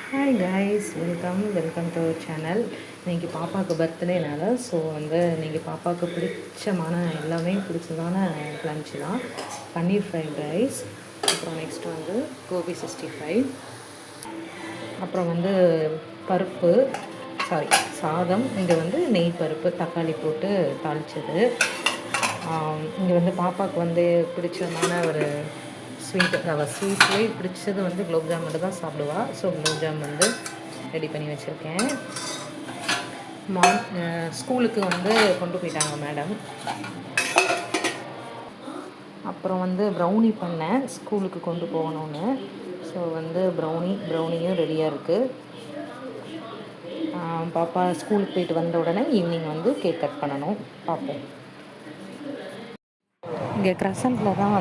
Hi guys, welcome to our channel. இன்றைக்கி பாப்பாவுக்கு பர்த்டேனால நீங்கள் பாப்பாவுக்கு பிடிச்சமான எல்லாமே பிடிச்சதான லன்ச் தான். பன்னீர் ஃப்ரைட் ரைஸ், அப்புறம் நெக்ஸ்ட் கோபி 65, அப்புறம் பருப்பு சாதம். இங்கே நெய் பருப்பு தக்காளி போட்டு தாளித்தது. இங்கே பாப்பாவுக்கு பிடிச்சமான ஒரு ஸ்வீட்லேயே பிடிச்சது குலோப்ஜாம் மட்டும் தான் சாப்பிடுவா. ஸோ குலோப்ஜாம் ரெடி பண்ணி வச்சுருக்கேன். ஸ்கூலுக்கு கொண்டு போயிட்டாங்க மேடம். அப்புறம் ப்ரௌனி பண்ணேன் ஸ்கூலுக்கு கொண்டு போகணுன்னு. ஸோ ப்ரௌனியும் ரெடியாக இருக்குது. பாப்பா ஸ்கூலுக்கு போயிட்டு வந்த உடனே ஈவினிங் கேக் கட் பண்ணணும். பார்ப்போம். இங்கே க்ரசண்டில் தான்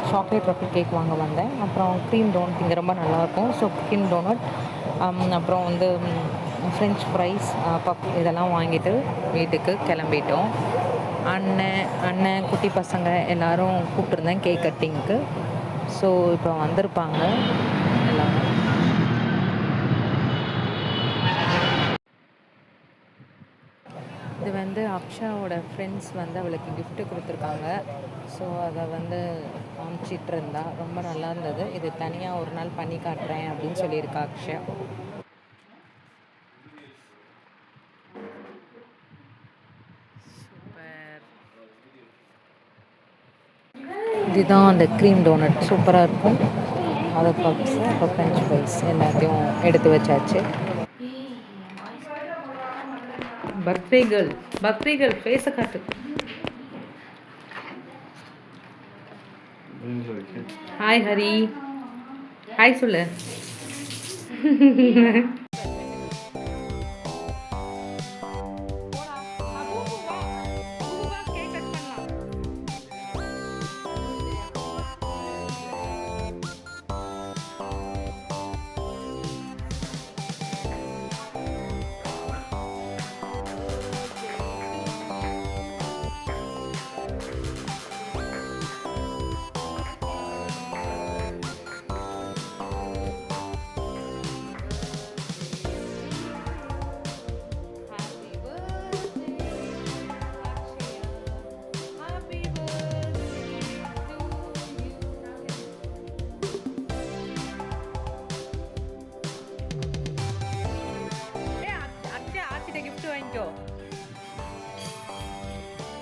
சாக்லேட் ரஃபிள் கேக் வாங்க வந்தேன். அப்புறம் க்ரீம் டோனட் இங்கே ரொம்ப நல்லாயிருக்கும். ஸோ க்ரீம் டோனட், அப்புறம் ஃப்ரெஞ்ச் ஃப்ரைஸ், பப் இதெல்லாம் வாங்கிட்டு வீட்டுக்கு கிளம்பிட்டோம். அண்ணன் குட்டி பசங்க எல்லோரும் கூப்பிட்ருந்தேன் கேக் கட்டிங்க்கு. ஸோ இப்போ வந்திருப்பாங்க எல்லோரும். இது அக்ஷாவோட ஃப்ரெண்ட்ஸ் அவளுக்கு கிஃப்ட்டு கொடுத்துருக்காங்க. ஸோ அதை காமிச்சிட்டு இருந்தா. ரொம்ப நல்லா இருந்தது. இது தனியாக ஒரு நாள் பண்ணி காட்டுறேன் அப்படின்னு சொல்லியிருக்கா அக்ஷா. சூப்பர். இதுதான் அந்த க்ரீம் டோனட், சூப்பராக இருக்கும். அதை பப்ஸு, அப்போ ஃப்ரெஞ்ச் ஃப்ரைஸ் எல்லாத்தையும் எடுத்து வச்சாச்சு. பர்த்டே கேர்ள் ஃபேஸை காட்டு. ஹாய் ஹரி, ஹாய் சொல்லு.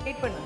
வெயிட் பண்ணு.